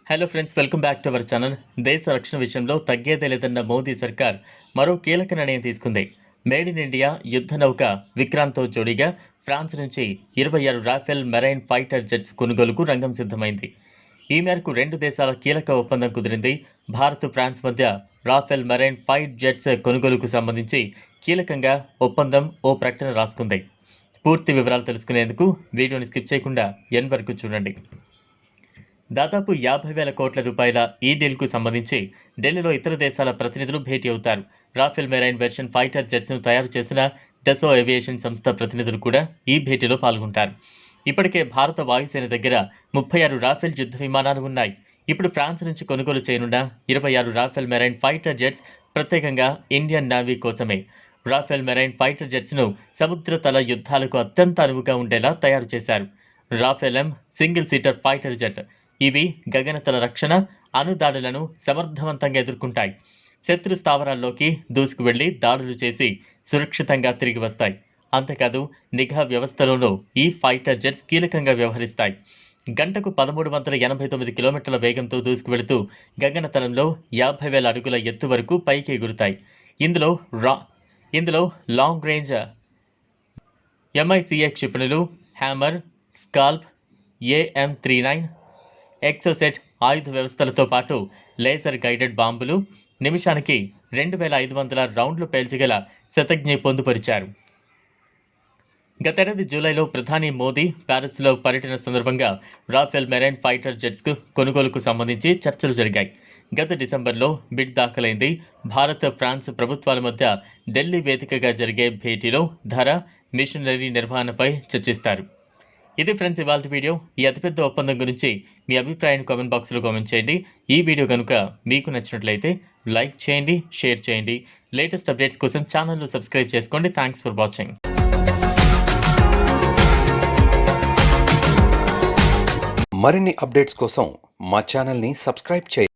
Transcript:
Hello friends, welcome back to our channel. దేశ రక్షణ విషయంలో తగ్గేదే లేదన్న మోదీ సర్కార్ మరో కీలక నిర్ణయం తీసుకుంది. మేడ్ ఇన్ ఇండియా యుద్ధ నౌక విక్రాంత్తో జోడీగా ఫ్రాన్స్ నుంచి 26 రాఫెల్ మెరైన్ ఫైటర్ జెట్స్ కొనుగోలుకు రంగం సిద్ధమైంది. ఈ మేరకు రెండు దేశాల కీలక ఒప్పందం కుదిరింది. భారత్, ఫ్రాన్స్ మధ్య రాఫెల్ మెరైన్ ఫైట్ జెట్స్ కొనుగోలుకు సంబంధించి కీలకంగా ఒప్పందం ఓ ప్రకటన రాసుకుంది. పూర్తి వివరాలు తెలుసుకునేందుకు వీడియోని స్కిప్ చేయకుండా ఎండ్ వరకు చూడండి. దాదాపు 50,000 కోట్ల రూపాయల ఈ డీల్కు సంబంధించి ఢిల్లీలో ఇతర దేశాల ప్రతినిధులు భేటీ అవుతారు. రాఫెల్ మెరైన్ వెర్షన్ ఫైటర్ జెట్స్ను తయారు చేసిన డసో ఏవియేషన్ సంస్థ ప్రతినిధులు కూడా ఈ భేటీలో పాల్గొంటారు. ఇప్పటికే భారత వాయుసేన దగ్గర 36 రాఫెల్ యుద్ధ విమానాలు ఉన్నాయి. ఇప్పుడు ఫ్రాన్స్ నుంచి కొనుగోలు చేయనున్న 26 రాఫెల్ మెరైన్ ఫైటర్ జెట్స్ ప్రత్యేకంగా ఇండియన్ నేవీ కోసమే. రాఫెల్ మెరైన్ ఫైటర్ జెట్స్ను సముద్ర తల యుద్ధాలకు అత్యంత అనువుగా ఉండేలా తయారు చేశారు. రాఫెల్ ఎం సింగిల్ సీటర్ ఫైటర్ జెట్. ఇవి గగనతల రక్షణ, అణుదాడులను సమర్థవంతంగా ఎదుర్కొంటాయి. శత్రు స్థావరాల్లోకి దూసుకు వెళ్లి దాడులు చేసి సురక్షితంగా తిరిగి వస్తాయి. అంతేకాదు, నిఘా వ్యవస్థలోనూ ఈ ఫైటర్ జెట్స్ కీలకంగా వ్యవహరిస్తాయి. గంటకు 1389 కిలోమీటర్ల వేగంతో దూసుకు వెళుతూ గగనతలంలో 50,000 అడుగుల ఎత్తు వరకు పైకి ఎగురుతాయి. ఇందులో లాంగ్ రేంజ్ MICA క్షిపణులు, హ్యామర్, స్కాల్ప్, AM-39 ఎక్సోసెట్ ఆయుధ వ్యవస్థలతో పాటు లేజర్ గైడెడ్ బాంబులు, నిమిషానికి 2,500 రౌండ్లు పేల్చగల శతఘ్ని పొందుపరిచారు. గతేడాది జూలైలో ప్రధాని మోదీ ప్యారిస్లో పర్యటన సందర్భంగా రాఫెల్ మెరైన్ ఫైటర్ జెట్స్కు కొనుగోలుకు సంబంధించి చర్చలు జరిగాయి. గత డిసెంబర్లో బిడ్ దాఖలైంది. భారత్, ఫ్రాన్స్ ప్రభుత్వాల మధ్య ఢిల్లీ వేదికగా జరిగే భేటీలో ధర, మిషనరీ నిర్వహణపై చర్చిస్తారు. ఇది ఫ్రెండ్స్ ఇవాల్టి వీడియో. ఈ అతిపెద్ద ఒప్పందం గురించి మీ అభిప్రాయాన్ని కామెంట్ బాక్స్లో కామెంట్ చేయండి. ఈ వీడియో కనుక మీకు నచ్చినట్లయితే లైక్ చేయండి, షేర్ చేయండి. లేటెస్ట్ అప్డేట్స్ కోసం ఛానల్ను సబ్స్క్రైబ్ చేసుకోండి. Thanks for watching. మరిన్ని అప్డేట్స్ కోసం మా ఛానల్ని సబ్స్క్రైబ్ చేయండి.